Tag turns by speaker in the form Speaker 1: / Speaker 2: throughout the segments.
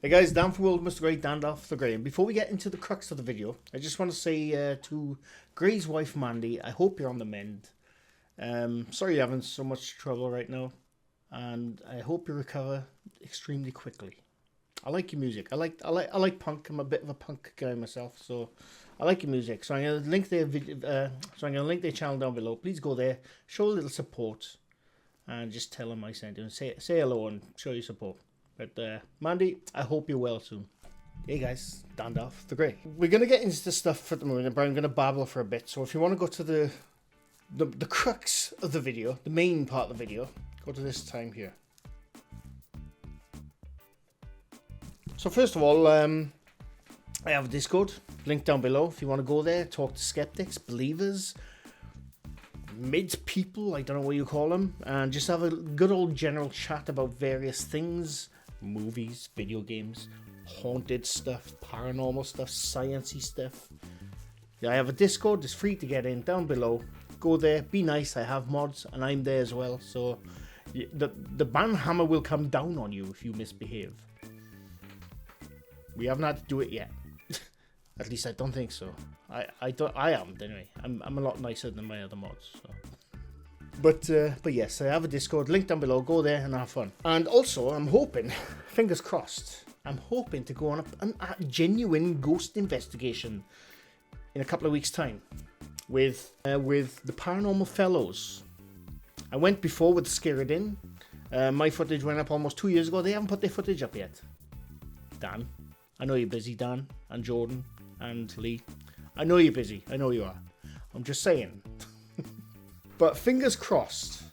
Speaker 1: Hey guys, Dan from World Mr. Grey, Dan off the Grey. And before we get into the crux of the video, I just want to say to Grey's wife Mandy, I hope you're on the mend. Sorry you're having so much trouble right now, and I hope you recover extremely quickly. I like your music. I like punk. I'm a bit of a punk guy myself, so I like your music. So I'm gonna link their link their channel down below. Please go there, show a little support, and just tell them I sent you. And say hello and show your support. But Mandy, I hope you're well soon. Hey guys, Dan off the Grey. We're gonna get into the stuff at the moment, but I'm gonna babble for a bit. So if you want to go to the crux of the video, the main part of the video, go to this time here. So first of all, I have a Discord, link down below if you want to go there, talk to skeptics, believers, mid people, I don't know what you call them, and just have a good old general chat about various things, movies, video games, haunted stuff, paranormal stuff, sciencey stuff. Yeah, I have a Discord, it's free to get in, down below. Go there, be nice, I have mods, and I'm there as well, so the ban hammer will come down on you if you misbehave. We haven't had to do it yet. At least I don't think so. I haven't anyway. I'm a lot nicer than my other mods. So. But yes, I have a Discord, link down below. Go there and have fun. And also, I'm hoping, fingers crossed, I'm hoping to go on a genuine ghost investigation in a couple of weeks' time with the Paranormal Fellows. I went before with Scared In. My footage went up almost 2 years ago. They haven't put their footage up yet. Dan, I know you're busy, Dan, and Jordan, and Lee. I know you're busy. I know you are. I'm just saying. But fingers crossed,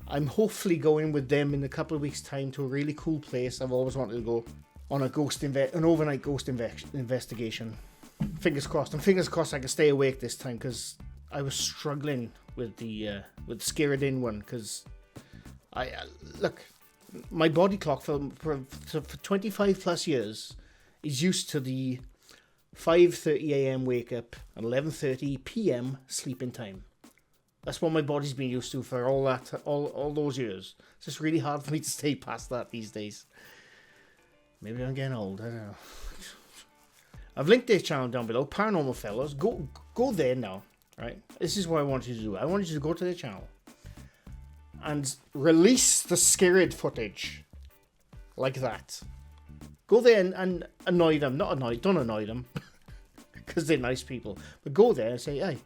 Speaker 1: I'm hopefully going with them in a couple of weeks' time to a really cool place I've always wanted to go on an overnight ghost investigation. Fingers crossed. And fingers crossed I can stay awake this time, because I was struggling with the Scared In one, because look, my body clock for 25 plus years is used to the 5:30 a.m. wake up and 11:30 p.m. sleeping time. That's what my body's been used to for all those years. It's just really hard for me to stay past that these days. Maybe I'm getting old, I don't know. I've linked their channel down below, Paranormal Fellows. Go there now, right? This is what I want you to do. I want you to go to their channel and release the scared footage like that. Go there and annoy them. Don't annoy them, because they're nice people. But go there and say, hey,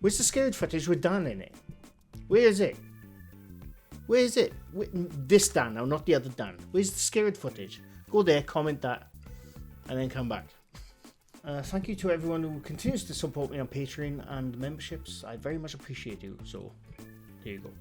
Speaker 1: where's the scared footage with Dan in it? Where is it? Where is it? This Dan now, not the other Dan. Where's the scared footage? Go there, comment that, and then come back. Thank you to everyone who continues to support me on Patreon and memberships. I very much appreciate you. So, there you go.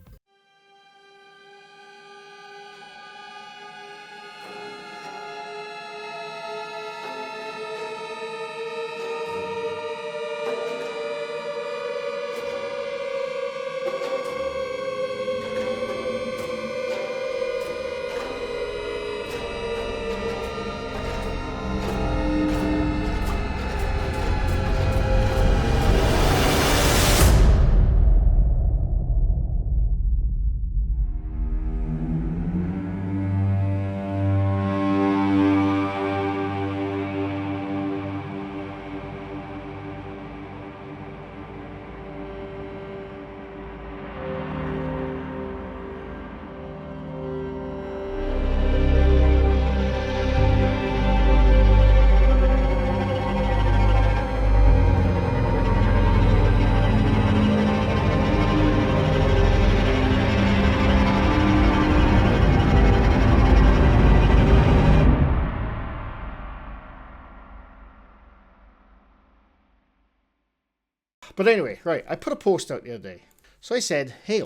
Speaker 1: But anyway, right, I put a post out the other day. So I said, hey,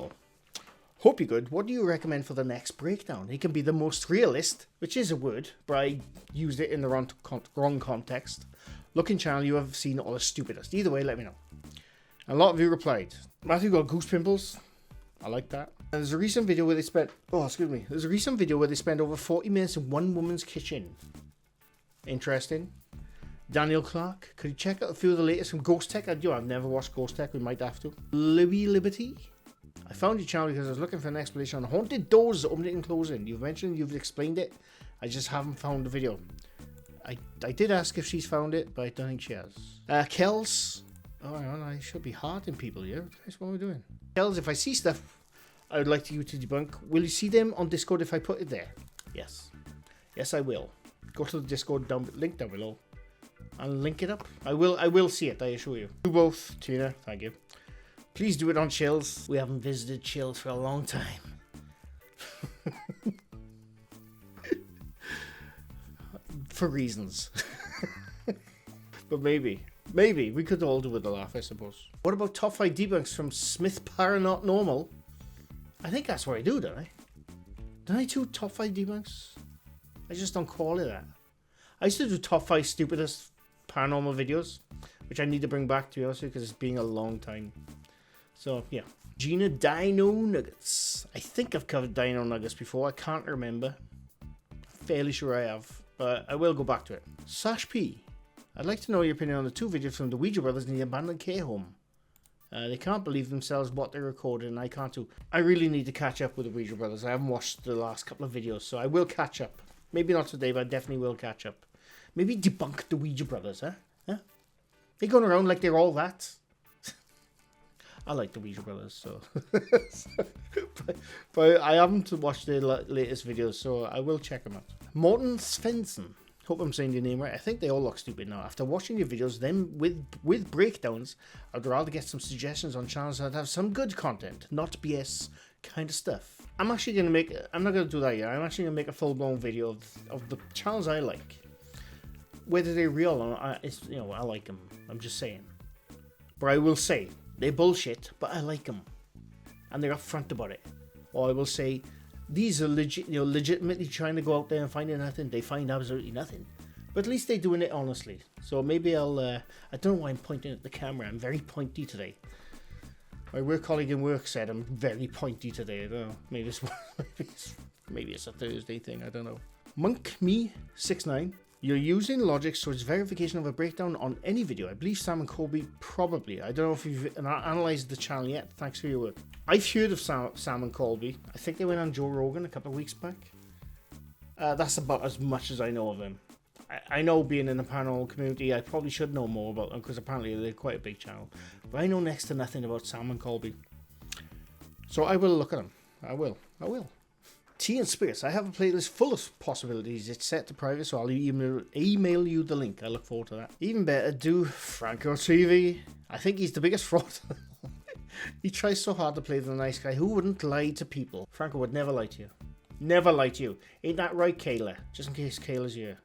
Speaker 1: hope you're good. What do you recommend for the next breakdown? It can be the most realist, which is a word, but I used it in the wrong context. Looking channel you have seen all the stupidest. Either way, let me know. And a lot of you replied. Matthew got Goose Pimples. I like that. And there's a recent video where they spent... Oh, excuse me. There's a recent video where they spent over 40 minutes in one woman's kitchen. Interesting. Daniel Clark, could you check out a few of the latest from Ghost Tech? I've never watched Ghost Tech, we might have to. Libby Liberty, I found your channel because I was looking for an explanation on haunted doors opening and closing. You've mentioned you've explained it. I just haven't found the video. I did ask if she's found it, but I don't think she has. Kels. Oh, hang on, I should be harding people here. That's what we're doing. Kels, if I see stuff I would like you to debunk, will you see them on Discord if I put it there? Yes. Yes, I will. Go to the Discord link down below and link it up. I will see it, I assure you. You both, Tina, thank you. Please do it on Chills. We haven't visited Chills for a long time. For reasons. But maybe we could all do with a laugh, I suppose. What about top 5 debunks from Smith Paranormal? I think that's what I do, don't I? Don't I do top 5 debunks? I just don't call it that. I used to do top 5 stupidest paranormal videos, which I need to bring back, to be honest with you, because it's been a long time. So, yeah. Gina Dino Nuggets. I think I've covered Dino Nuggets before. I can't remember. Fairly sure I have. But I will go back to it. Sash P. I'd like to know your opinion on the 2 videos from the Ouija brothers in the abandoned care home. They can't believe themselves what they recorded, and I can't too. I really need to catch up with the Ouija brothers. I haven't watched the last couple of videos, so I will catch up. Maybe not today, but I definitely will catch up. Maybe debunk the Ouija brothers, huh? They're going around like they're all that. I like the Ouija brothers, so. but I haven't watched their latest videos, so I will check them out. Morten Svensson. Hope I'm saying your name right. I think they all look stupid now. After watching your videos, them with breakdowns, I'd rather get some suggestions on channels that have some good content, not BS kind of stuff. I'm not going to do that yet. I'm actually going to make a full-blown video of the channels I like. Whether they're real or not, I like them. I'm just saying. But I will say, they're bullshit, but I like them. And they're upfront about it. Or I will say, these are legitimately trying to go out there and find nothing. They find absolutely nothing. But at least they're doing it honestly. So maybe I don't know why I'm pointing at the camera. I'm very pointy today. My work colleague in work said I'm very pointy today. I don't know. Maybe it's a Thursday thing. I don't know. MonkMe69. You're using logic so it's verification of a breakdown on any video. I believe Sam and Colby probably. I don't know if you've analysed the channel yet. Thanks for your work. I've heard of Sam and Colby. I think they went on Joe Rogan a couple of weeks back. That's about as much as I know of them. I know, being in the paranormal community, I probably should know more about them because apparently they're quite a big channel. But I know next to nothing about Sam and Colby. So I will look at them. I will. Tea and Spirits. I have a playlist full of possibilities. It's set to private, so I'll email you the link. I look forward to that. Even better, do Franco TV. I think he's the biggest fraud. He tries so hard to play the nice guy who wouldn't lie to people. Franco would never lie to you. Never lie to you. Ain't that right, Kayla? Just in case Kayla's here.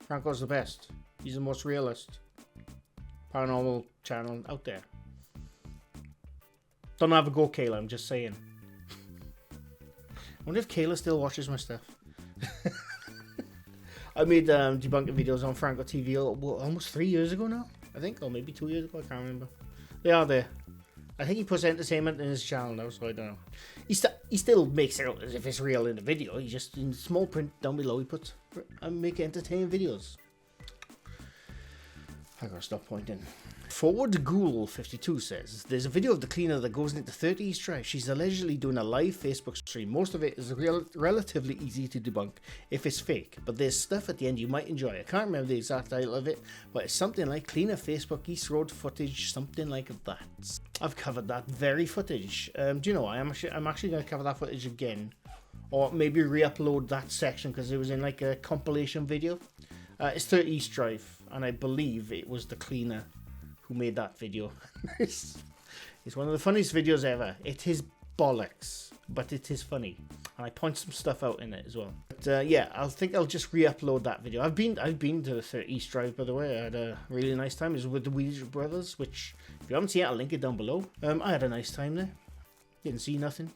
Speaker 1: Franco's the best. He's the most realist paranormal channel out there. Don't have a go, Kayla. I'm just saying. I wonder if Kayla still watches my stuff. I made debunking videos on Franco TV almost 3 years ago now, I think, or maybe 2 years ago. I can't remember. They are there. I think he puts entertainment in his channel now, so I don't know. He still makes it out as if it's real in the video. He just, in small print down below, he puts I make entertaining videos. I gotta stop pointing. Forward Ghoul 52 says, there's a video of the cleaner that goes into 30 East Drive. She's allegedly doing a live Facebook stream. Most of it is relatively easy to debunk if it's fake, but there's stuff at the end you might enjoy. I can't remember the exact title of it, but it's something like cleaner Facebook East Road footage, something like that. I've covered that very footage. Do you know, I'm actually going to cover that footage again, or maybe re-upload that section because it was in like a compilation video. It's 30 East Drive, and I believe it was the cleaner who made that video. It's one of the funniest videos ever. It is bollocks, but it is funny, and I point some stuff out in it as well. But yeah, I think I'll just re-upload that video. I've been to the 30 East Drive, by the way. I had a really nice time. It was with the Ouija brothers, which if you haven't seen it, I'll link it down below. I had a nice time there. Didn't see nothing,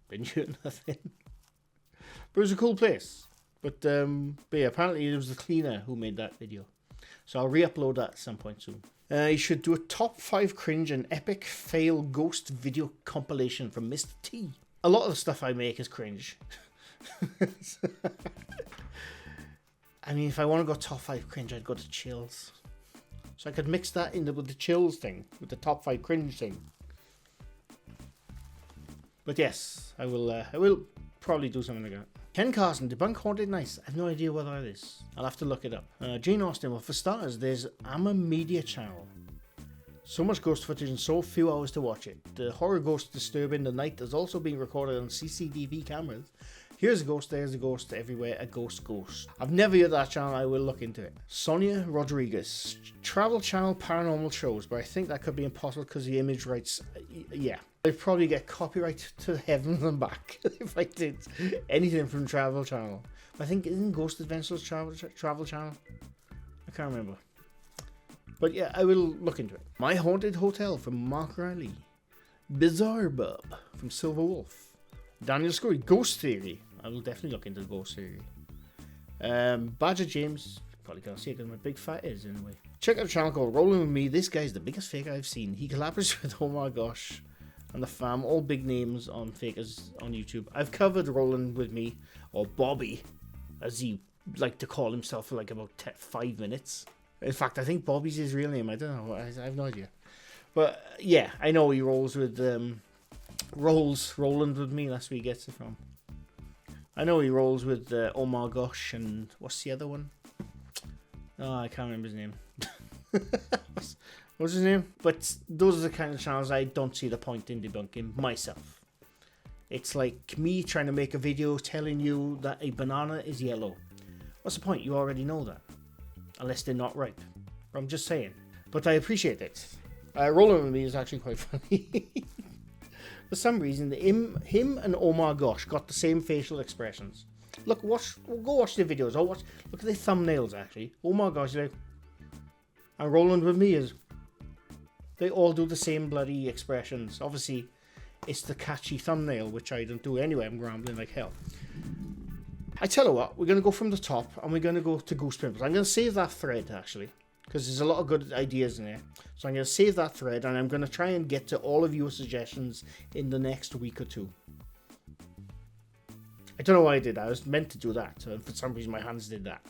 Speaker 1: didn't hear nothing, but it was a cool place. But yeah, apparently it was the cleaner who made that video, so I'll re-upload that at some point soon. You should do a top 5 cringe and epic fail ghost video compilation from Mr. T. A lot of the stuff I make is cringe. I mean, if I want to go top 5 cringe, I'd go to Chills. So I could mix that in with the Chills thing, with the top 5 cringe thing. But yes, I will probably do something like that. Ken Carson, Debunk Haunted Nights. I have no idea what that is. I'll have to look it up. Jane Austen, well, for starters, there's Amma Media Channel. So much ghost footage and so few hours to watch it. The horror ghost disturbing the night is also being recorded on CCTV cameras. Here's a ghost, there's a ghost, everywhere a ghost. I've never heard that channel, I will look into it. Sonia Rodriguez, Travel Channel paranormal shows, but I think that could be impossible because the image rights, yeah. I'd probably get copyright to heaven and back if I did anything from Travel Channel. I think, isn't Ghost Adventures Travel Channel? I can't remember. But yeah, I will look into it. My Haunted Hotel from Mark Riley. Bizarre Bub from Silver Wolf. Daniel Scurry, Ghost Theory. I will definitely look into the Ghost Theory. Badger James, probably can't see it because my big fat is anyway. Check out a channel called Rolling With Me. This guy's the biggest faker I've seen. He collaborates with Oh My Gosh and the fam, all big names on fakers on YouTube. I've covered Rolling With Me, or Bobby, as he like to call himself, for like about 5 minutes. In fact, I think Bobby's his real name. I don't know. I have no idea. But yeah, I know he rolls with Roland With Me. That's where he gets it from. I know he rolls with Oh My Gosh, and what's the other one? Oh, I can't remember his name. What's his name? But those are the kind of channels I don't see the point in debunking myself. It's like me trying to make a video telling you that a banana is yellow. What's the point? You already know that. Unless they're not ripe. I'm just saying. But I appreciate it. Rolling With Me is actually quite funny. For some reason, him and Oh My Gosh got the same facial expressions. Look, go watch the videos. Look at the thumbnails, actually. Oh My Gosh, like, and Rolling With Me is, they all do the same bloody expressions. Obviously, it's the catchy thumbnail, which I don't do anyway. I'm rambling like hell. I tell you what, we're going to go from the top, and we're going to go to Goose Pimples. I'm going to save that thread, actually, because there's a lot of good ideas in there. So I'm going to save that thread, and I'm going to try and get to all of your suggestions in the next week or two. I don't know why I did that. I was meant to do that. So for some reason, my hands did that.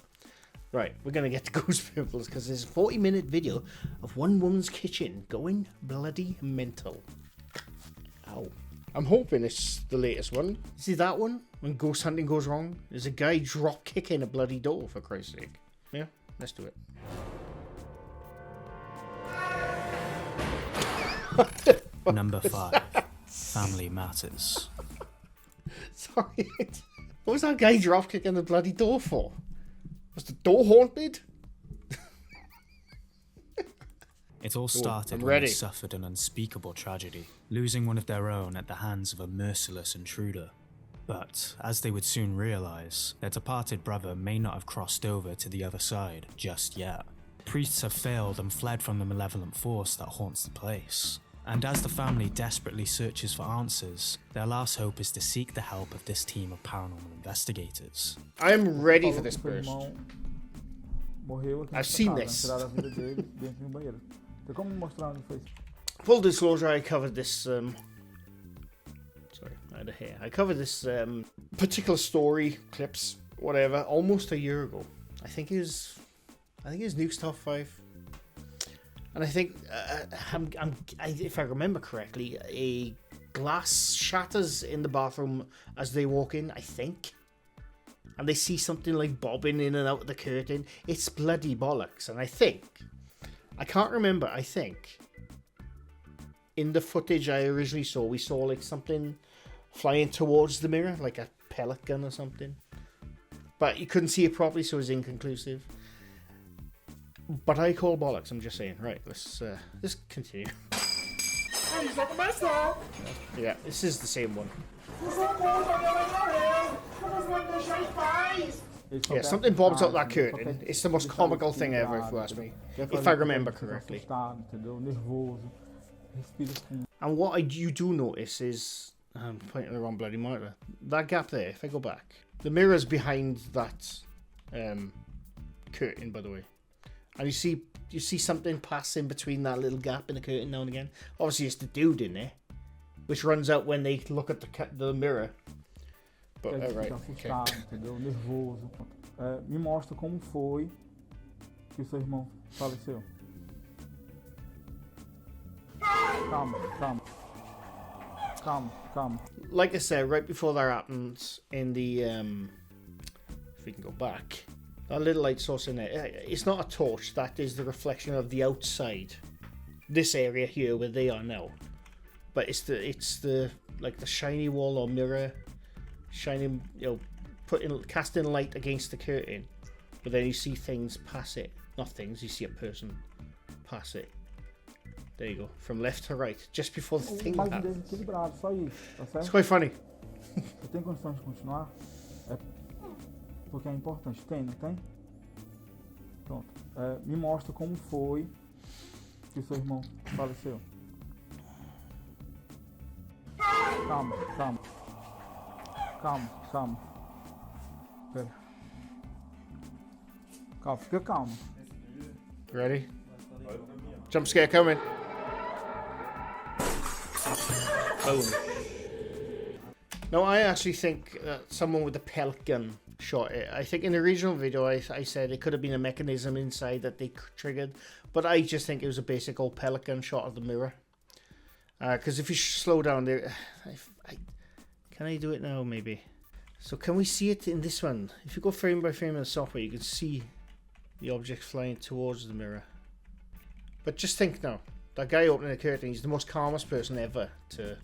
Speaker 1: Right, we're going to get to Goose Pimples, because there's a 40-minute video of one woman's kitchen going bloody mental. Ow. I'm hoping it's the latest one. See that one? When ghost hunting goes wrong? There's a guy drop kicking a bloody door, for Christ's sake. Yeah, let's do it.
Speaker 2: Number 5. Family Matters.
Speaker 1: Sorry. What was that guy drop kicking the bloody door for? Was the door haunted?
Speaker 2: It all started when they suffered an unspeakable tragedy, losing one of their own at the hands of a merciless intruder. But, as they would soon realise, their departed brother may not have crossed over to the other side just yet. Priests have failed and fled from the malevolent force that haunts the place. And as the family desperately searches for answers, their last hope is to seek the help of this team of paranormal investigators.
Speaker 1: I am ready for this burst. I've seen this. Full disclosure, I covered this, sorry, I had a hair. I covered this particular story, clips, whatever, almost a year ago. I think it was Nuke's Top 5. And I think, if I remember correctly, a glass shatters in the bathroom as they walk in, I think. And they see something like bobbing in and out of the curtain. It's bloody bollocks. And I can't remember, I think, in the footage I originally saw, we saw like something flying towards the mirror, like a pellet gun or something. But you couldn't see it properly, so it was inconclusive. But I call bollocks, I'm just saying. Right, let's continue. Yeah, this is the same one. Yeah, something bobs out that curtain. It's the most comical thing ever, if you ask me. If I remember correctly. And what you do notice is, I'm pointing the wrong bloody monitor. That gap there, if I go back, the mirror's behind that curtain, by the way. And you see something pass in between that little gap in the curtain now and again. Obviously, it's the dude in there, which runs out when they look at the mirror. But right, okay.
Speaker 3: Me mostra como foi que o seu irmão faleceu. Calma. Calma.
Speaker 1: Like I said, right before that happens in the if we can go back, that little light source in there, it's not a torch, that is the reflection of the outside, this area here where they are now, but it's the like the shiny wall or mirror shining, you know, casting light against the curtain, but then you see things pass it, not things, you see a person pass it. There you go, from left to right, just before the thing happens.
Speaker 3: Só isso, tá certo?
Speaker 1: It's quite funny.
Speaker 3: Você tem condições de continuar? É porque é importante. Tem, não tem? Pronto. Me mostra como foi que o seu irmão faleceu. Calma. Pera. Calma, fica calmo.
Speaker 1: Ready? Jump scare coming. Boom. No, I actually think that someone with a pellet gun shot it. I think in the original video I said it could have been a mechanism inside that they triggered, but I just think it was a basic old pellet gun shot of the mirror. Because if you slow down there, can I do it now maybe? So can we see it in this one? If you go frame by frame in the software, you can see the object flying towards the mirror. But just think now, that guy opening the curtain, he's the most calmest person ever to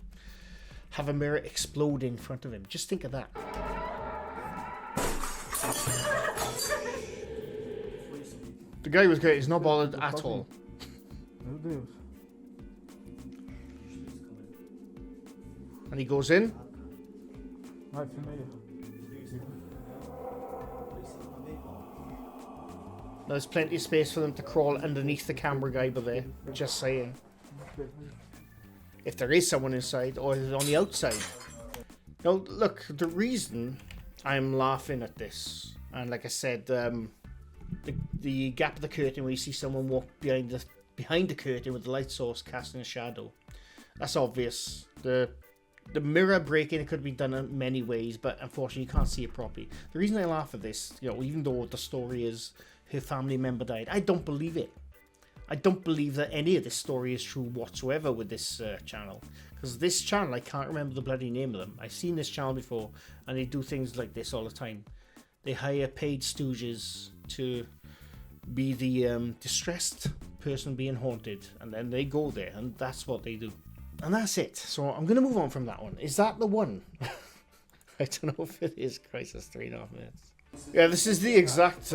Speaker 1: have a mirror explode in front of him. Just think of that. The guy was great, he's not bothered at all.
Speaker 3: Meu Deus.
Speaker 1: And he goes in.
Speaker 3: Vai, filma aí.
Speaker 1: There's plenty of space for them to crawl underneath the camera guy, but there, just saying. If there is someone inside, or is it on the outside? Now, look, the reason I'm laughing at this, and like I said, the gap of the curtain where you see someone walk behind the curtain with the light source casting a shadow, that's obvious. The mirror breaking, it could be done in many ways, but unfortunately you can't see it properly. The reason I laugh at this, you know, even though the story is her family member died, I don't believe it. I don't believe that any of this story is true whatsoever with this channel. Because this channel, I can't remember the bloody name of them. I've seen this channel before, and they do things like this all the time. They hire paid stooges to be the distressed person being haunted, and then they go there, and that's what they do. And that's it. So I'm going to move on from that one. Is that the one? I don't know if it is. Christ, that's 3.5 minutes. Yeah, this is the exact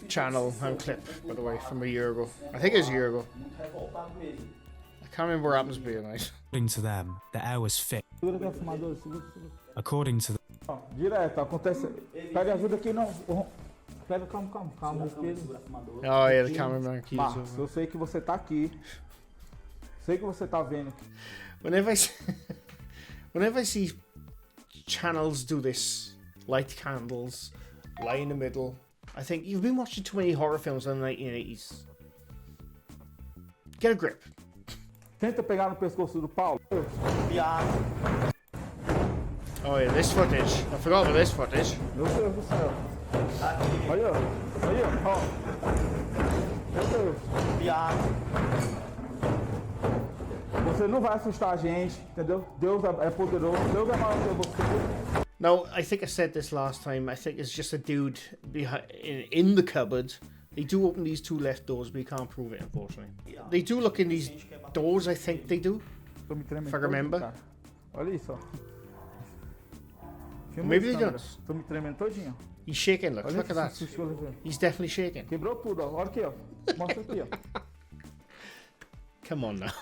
Speaker 1: channel and clip, by the way, from a year ago. I think it was a year ago. I can't remember what happens to be tonight.
Speaker 2: According to them, the air was thick. According to
Speaker 3: Ó, direto, acontece. Pede ajuda aqui, não. Pega, calma, respira.
Speaker 1: Oh yeah, the cameraman keeps
Speaker 3: Marcos, eu sei que você tá aqui. Sei que você tá vendo.
Speaker 1: Whenever I see channels do this, light candles, lie in the middle, I think you've been watching too many horror films in the 1980s. Get a grip.
Speaker 3: Tenta pegar no pescoço do Paulo.
Speaker 1: Oh yeah, this footage. I forgot about this footage.
Speaker 3: Meu Deus do céu. Olha, ó. Meu Deus. Você não vai assustar a gente, entendeu? Deus é poderoso, Deus é maior que você.
Speaker 1: Now, I think I said this last time. I think it's just a dude behind in the cupboard. They do open these two left doors, but you can't prove it, unfortunately. They do look in these doors, I think they do.
Speaker 3: Tô me tremendo.
Speaker 1: If I remember.
Speaker 3: Cara. Olha isso, ó. Filma
Speaker 1: Maybe
Speaker 3: isso,
Speaker 1: they
Speaker 3: câmera.
Speaker 1: don't.
Speaker 3: Tô me tremendo todinho.
Speaker 1: He's shaking, look.
Speaker 3: Olha
Speaker 1: Look at that.
Speaker 3: esse susto que eu levei.
Speaker 1: He's definitely shaking.
Speaker 3: Quebrou tudo, ó. Olha aqui, ó. Mostra aqui, ó.
Speaker 1: Come on now.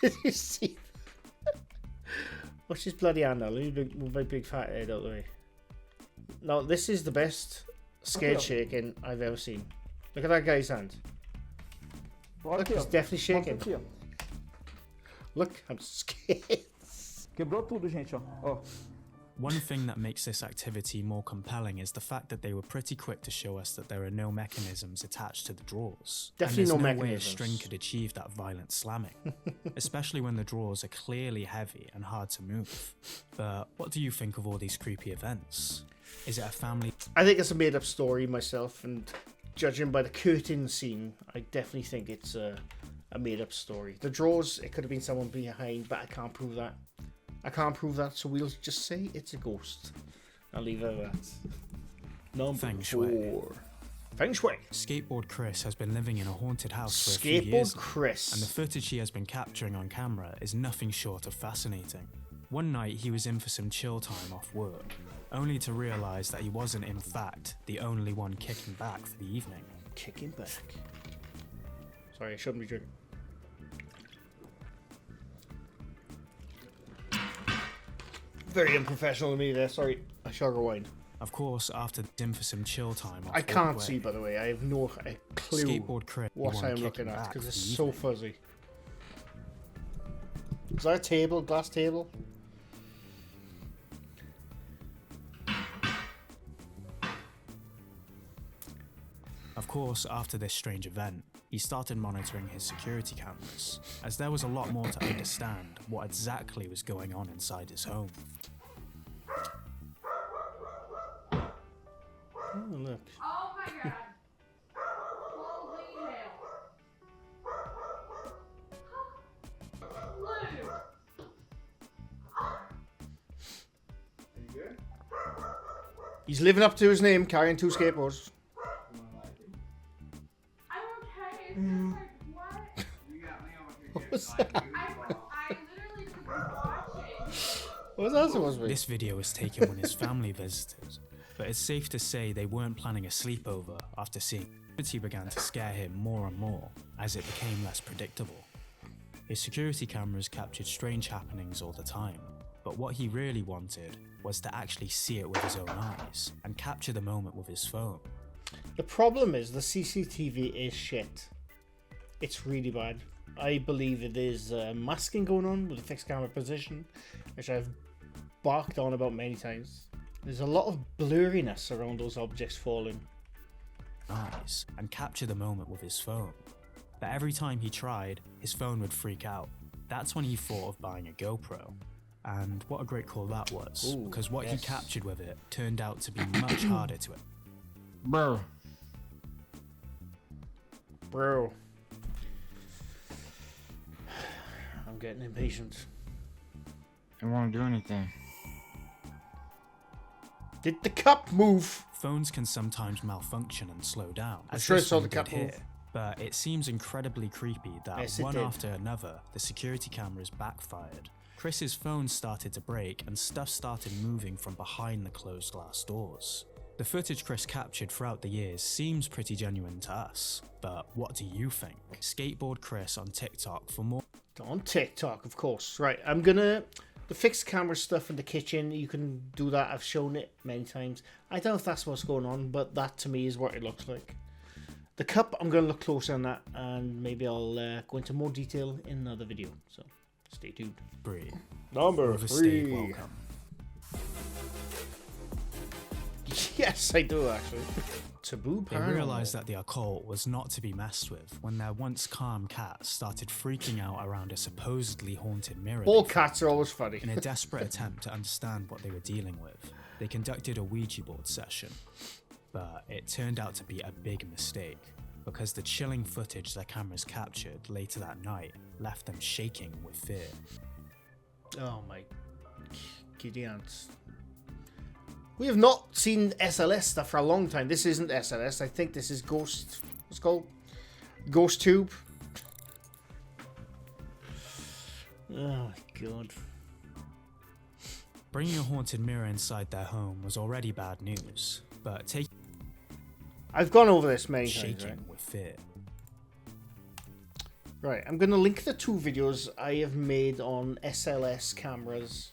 Speaker 1: Did you see that? Watch his bloody hand now. Let me move my big fat head out of the way. Now, this is the best scared shaking I've ever seen. Look at that guy's hand.
Speaker 3: Olha
Speaker 1: Look,
Speaker 3: aqui,
Speaker 1: he's
Speaker 3: ó.
Speaker 1: definitely shaking.
Speaker 3: Mostra aqui, ó.
Speaker 1: Look, I'm scared.
Speaker 3: Quebrou tudo, gente, ó. Ó.
Speaker 2: One thing that makes this activity more compelling is the fact that they were pretty quick to show us that there are no mechanisms attached to the drawers.
Speaker 1: Definitely
Speaker 2: and
Speaker 1: no
Speaker 2: there's no way a
Speaker 1: mechanisms.
Speaker 2: string could achieve that violent slamming, especially when the drawers are clearly heavy and hard to move. But what do you think of all these creepy events? Is it a family?
Speaker 1: I think it's a made-up story myself, and judging by the curtain scene, I definitely think it's a made-up story. The drawers, it could have been someone behind, but I can't prove that. I can't prove that, so we'll just say it's a ghost. I'll leave it at that. Number
Speaker 2: Feng Shui.
Speaker 1: 4. Feng Shui.
Speaker 2: Skateboard Chris has been living in a haunted house for a few years
Speaker 1: Skateboard
Speaker 2: now,
Speaker 1: Chris.
Speaker 2: and the footage he has been capturing on camera is nothing short of fascinating. One night he was in for some chill time off work, only to realise that he wasn't in fact the only one kicking back for the evening.
Speaker 1: Kicking back. Sorry, I shouldn't be drinking. Very unprofessional of me there, sorry. I shall rewind.
Speaker 2: Of course, after in for some chill time off
Speaker 1: I can't
Speaker 2: work
Speaker 1: see, by the way. I have no clue
Speaker 2: Skateboard Chris
Speaker 1: what
Speaker 2: won
Speaker 1: I'm
Speaker 2: kicking
Speaker 1: looking at,
Speaker 2: back
Speaker 1: because
Speaker 2: for
Speaker 1: it's
Speaker 2: the
Speaker 1: so
Speaker 2: evening.
Speaker 1: fuzzy. Is that a table? Glass table?
Speaker 2: Of course, after this strange event, he started monitoring his security cameras, as there was a lot more to understand what exactly was going on inside his home.
Speaker 1: Oh, look.
Speaker 4: Oh my god. Holy hell. Lou.
Speaker 1: He's living up to his name, carrying 2 skateboards.
Speaker 4: I'm okay. It's just like, what?
Speaker 1: What was that?
Speaker 4: I literally just watched it.
Speaker 1: What was that supposed to be?
Speaker 2: This video was taken when his family visited, but it's safe to say they weren't planning a sleepover after seeing activity began to scare him more and more as it became less predictable. His security cameras captured strange happenings all the time, but what he really wanted was to actually see it with his own eyes and capture the moment with his phone.
Speaker 1: The problem is the CCTV is shit. It's really bad. I believe it is masking going on with the fixed camera position, which I've barked on about many times. There's a lot of blurriness around those objects falling.
Speaker 2: Eyes and capture the moment with his phone. But every time he tried, his phone would freak out. That's when he thought of buying a GoPro. And what a great call that was,
Speaker 1: Ooh,
Speaker 2: because what
Speaker 1: yes.
Speaker 2: he captured with it turned out to be much harder to it.
Speaker 3: Bro.
Speaker 1: Bro. I'm getting impatient.
Speaker 3: It won't do anything.
Speaker 1: Did the cup move?
Speaker 2: Phones can sometimes malfunction and slow down,
Speaker 1: I'm
Speaker 2: as
Speaker 1: sure I
Speaker 2: this
Speaker 1: saw
Speaker 2: one
Speaker 1: the
Speaker 2: did
Speaker 1: cap
Speaker 2: here.
Speaker 1: move.
Speaker 2: But it seems incredibly creepy that
Speaker 1: Yes, it
Speaker 2: one
Speaker 1: did.
Speaker 2: after another, the security cameras backfired. Chris's phone started to break and stuff started moving from behind the closed glass doors. The footage Chris captured throughout the years seems pretty genuine to us, but what do you think? Skateboard Chris on TikTok for more.
Speaker 1: On TikTok, of course. Right, I'm gonna... The fixed camera stuff in the kitchen, you can do that. I've shown it many times. I don't know if that's what's going on, but that to me is what it looks like. The cup, I'm going to look closer on that, and maybe I'll go into more detail in another video. So, stay tuned.
Speaker 2: Bree.
Speaker 1: Number
Speaker 2: Overstayed
Speaker 1: 3.
Speaker 2: welcome.
Speaker 1: Yes, I do, actually. Taboo
Speaker 2: They
Speaker 1: Panel.
Speaker 2: realised that the occult was not to be messed with when their once calm cat started freaking out around a supposedly haunted mirror.
Speaker 1: All
Speaker 2: they
Speaker 1: cats are always funny.
Speaker 2: In a desperate attempt to understand what they were dealing with, they conducted a Ouija board session. But it turned out to be a big mistake, because the chilling footage their cameras captured later that night left them shaking with fear.
Speaker 1: Oh my giddy ants. We have not seen SLS stuff for a long time. This isn't SLS. I think this is Ghost... What's it called? Ghost Tube. Oh my god.
Speaker 2: Bringing a haunted mirror inside their home was already bad news, but taking
Speaker 1: I've gone over this many times,
Speaker 2: shaking
Speaker 1: right?
Speaker 2: with fear.
Speaker 1: Right, I'm going to link the 2 videos I have made on SLS cameras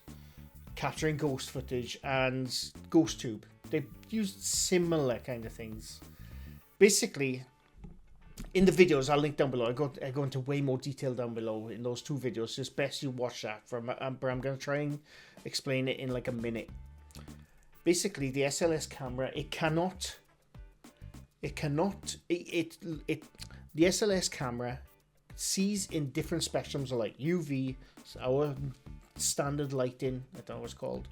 Speaker 1: capturing ghost footage and Ghost Tube. They've used similar kind of things. Basically, in the videos I'll link down below, I go into way more detail down below in those 2 videos. It's best you watch that. I'm going to try and explain it in like a minute. Basically, the SLS camera, the SLS camera sees in different spectrums of light. UV, our standard lighting, I don't know what it's called.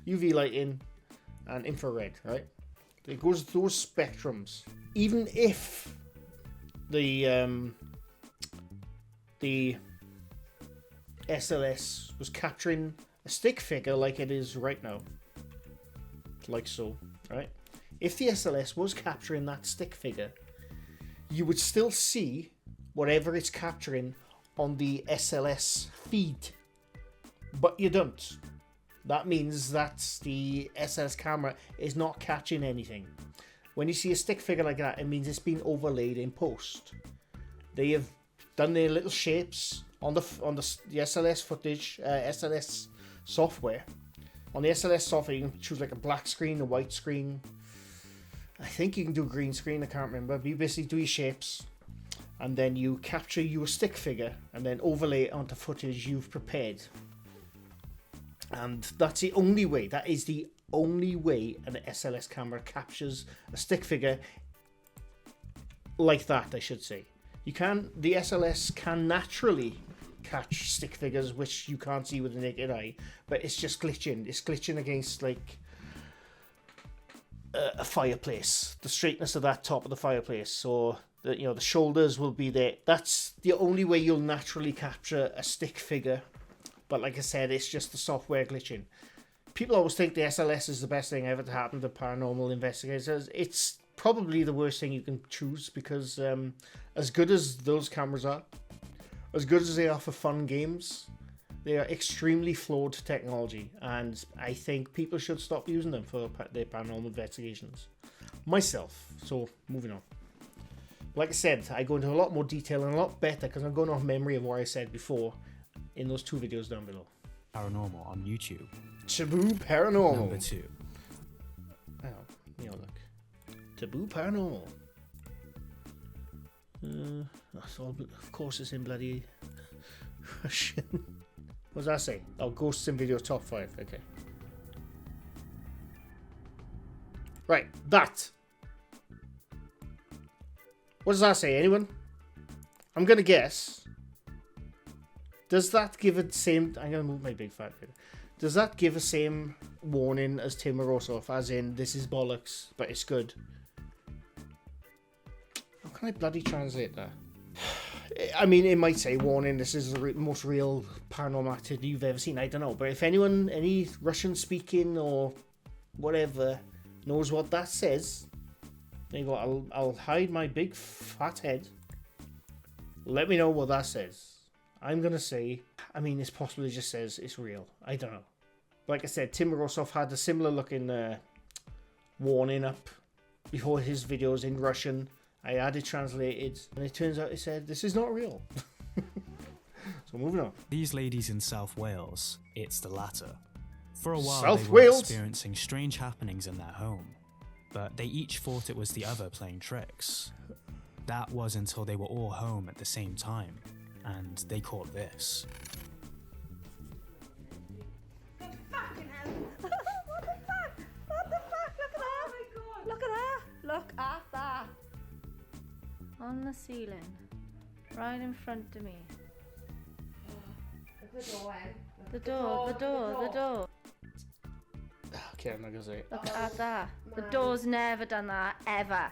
Speaker 1: UV lighting and infrared, right? It goes those spectrums. Even if the SLS was capturing a a stick figure like it is right now, like so, right? If the SLS was capturing that stick figure, you would still see whatever it's capturing on the SLS feed, but you don't. That means that the SLS camera is not catching anything. When you see a stick figure like that, it means it's been overlaid in post. They have done their little shapes on the SLS footage, SLS software. On the SLS software, you can choose like a black screen, a white screen. I think you can do green screen, I can't remember. But you basically do your shapes, and then you capture your stick figure and then overlay it onto footage you've prepared. And that's the only way, that is the only way an SLS camera captures a stick figure like that, I should say. The SLS can naturally catch stick figures which you can't see with the naked eye, but it's just glitching. It's glitching against like a fireplace, the straightness of that top of the fireplace, so the shoulders will be there. That's the only way you'll naturally capture a stick figure. But like I said, it's just the software glitching. People always think the SLS is the best thing ever to happen to paranormal investigators. It's probably the worst thing you can choose, because as good as those cameras are, as good as they are for fun games, they are extremely flawed technology, and I think people should stop using them for their paranormal investigations. Myself. So, moving on. Like I said, I go into a lot more detail and a lot better because I'm going off memory of what I said before in those 2 videos down below.
Speaker 2: Paranormal on YouTube.
Speaker 1: Taboo Paranormal.
Speaker 2: Number 2.
Speaker 1: Oh, look. Taboo Paranormal. That's all, of course it's in bloody Russian. What does that say? Oh, Ghosts in Video Top 5. Okay. Right, that. What does that say? Anyone? I'm going to guess. Does that give it the same... I'm going to move my big fat bit. Does that give the same warning as Tim Morozov, as in, this is bollocks, but it's good? How can I bloody translate that? I mean, it might say, warning, this is the most real paranormal activity you've ever seen. I don't know. But if anyone, any Russian-speaking or whatever, knows what that says, there you go. I'll hide my big fat head. Let me know what that says. I'm going to say, I mean, it's possibly just says it's real. I don't know. Like I said, Tim Morozov had a similar looking warning up before his videos in Russian. I had it translated, and it turns out it said, this is not real. So moving on.
Speaker 2: These ladies in South Wales, it's the latter. For a while,
Speaker 1: South
Speaker 2: they were
Speaker 1: Wales?
Speaker 2: experiencing strange happenings in their home, but they each thought it was the other playing tricks. That was until they were all home at the same time, and they caught this.
Speaker 5: What the fuck? What the fuck? Look at that! Oh my god! Look at that! Look at that! On the ceiling, right in front of me. The door.
Speaker 1: Okay, I'm not going to say it.
Speaker 5: Look at that. The door's never done that, ever.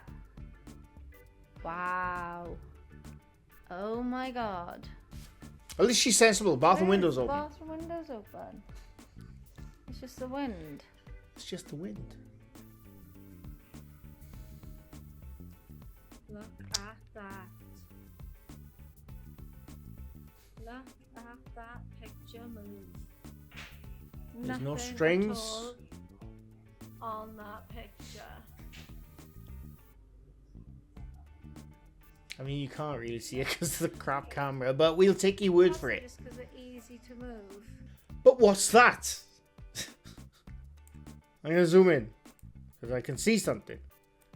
Speaker 5: Wow. Oh my god.
Speaker 1: At least she's sensible. Bathroom windows open.
Speaker 5: Bathroom windows open. It's just the wind.
Speaker 1: It's just the wind.
Speaker 5: Look at that. Look at that picture move.
Speaker 1: There's no
Speaker 5: Nothing
Speaker 1: strings.
Speaker 5: at all on that picture.
Speaker 1: I mean, you can't really see it because of the crap camera, but we'll take your word for it.
Speaker 5: Just because they're easy to move.
Speaker 1: But what's that? I'm going to zoom in because I can see something.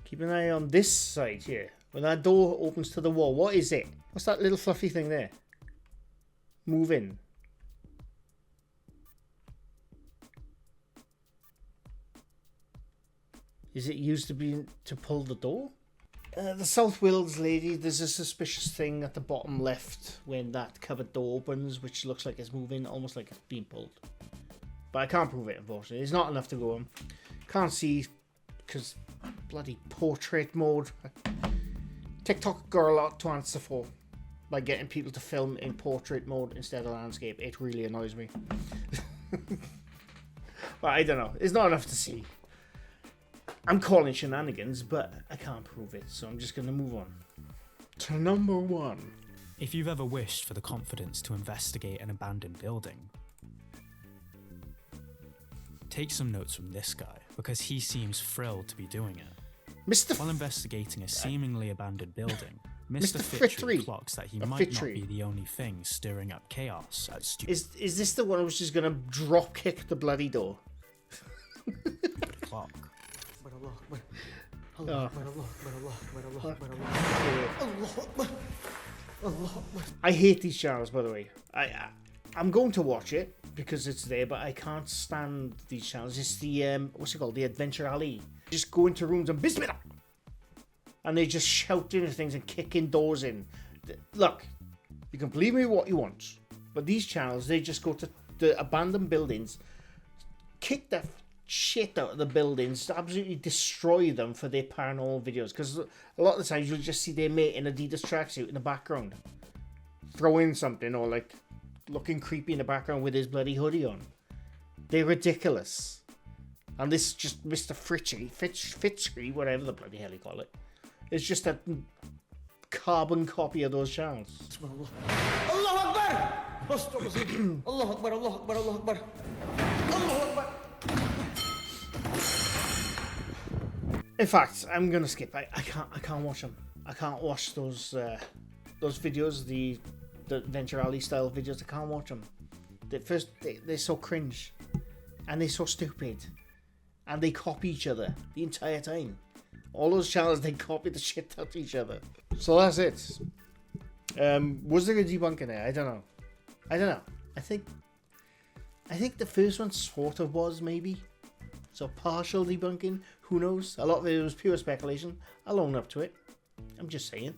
Speaker 1: Keep an eye on this side here. When that door opens to the wall, what is it? What's that little fluffy thing there? Move in. Is it used to pull the door? The South Wales lady, there's a suspicious thing at the bottom left when that cupboard door opens, which looks like it's moving, almost like it's being pulled. But I can't prove it, unfortunately. It's not enough to go on. Can't see, because bloody portrait mode. TikTok got a lot to answer for by getting people to film in portrait mode instead of landscape. It really annoys me. Well, I don't know. It's not enough to see. I'm calling shenanigans, but I can't prove it, so I'm just going to move on. To number 1.
Speaker 2: If you've ever wished for the confidence to investigate an abandoned building, take some notes from this guy, because he seems thrilled to be doing it. While investigating a seemingly abandoned building, Mr. Fitry clocks that he might not be the only thing stirring up chaos at
Speaker 1: Is this the one who's just going to drop kick the bloody door?
Speaker 2: clock.
Speaker 1: I hate these channels, by the way. I'm going to watch it because it's there, but I can't stand these channels. It's the what's it called? The Adventure Alley. Just go into rooms and bismillah, and they just shouting at things and kicking doors in. Look, you can believe me what you want, but these channels, they just go to the abandoned buildings, kick the shit out of the buildings, absolutely destroy them for their paranormal videos. Because a lot of the times you'll just see their mate in Adidas tracksuit in the background, throwing something or like looking creepy in the background with his bloody hoodie on. They're ridiculous. And this just Mr. Fitry, whatever the bloody hell you call it, it's just a carbon copy of those channels.
Speaker 6: Allah Akbar! Allah Akbar, Allah Akbar, Allah Akbar. Allah Akbar.
Speaker 1: In fact, I'm gonna skip. I can't watch them. I can't watch those videos, the Adventure Alley style videos. I can't watch them. They're so cringe, and they're so stupid, and they copy each other the entire time. All those channels, they copy the shit out of each other. So that's it. Was there a debunk in there? I don't know. I think the first one sort of was, maybe. So partial debunking, who knows? A lot of it was pure speculation. I'll own up to it. I'm just saying.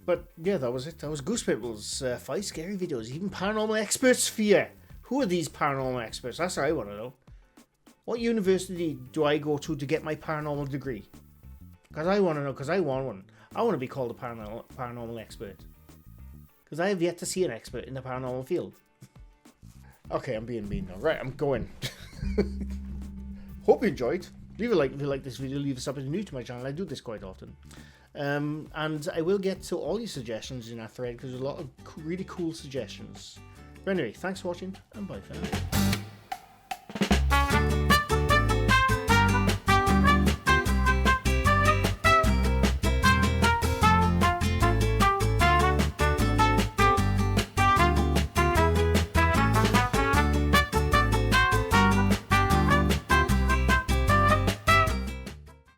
Speaker 1: But yeah, that was it. That was Goose Pimples. 5 scary videos. Even paranormal experts fear. Who are these paranormal experts? That's what I want to know. What university do I go to get my paranormal degree? Because I want to know, because I want one. I want to be called a paranormal expert. Because I have yet to see an expert in the paranormal field. Okay, I'm being mean now. Right, I'm going. Hope you enjoyed. Leave a like if you like this video. Leave something new to my channel. I do this quite often. And I will get to all your suggestions in that thread because there's a lot of really cool suggestions. But anyway, thanks for watching and bye for now.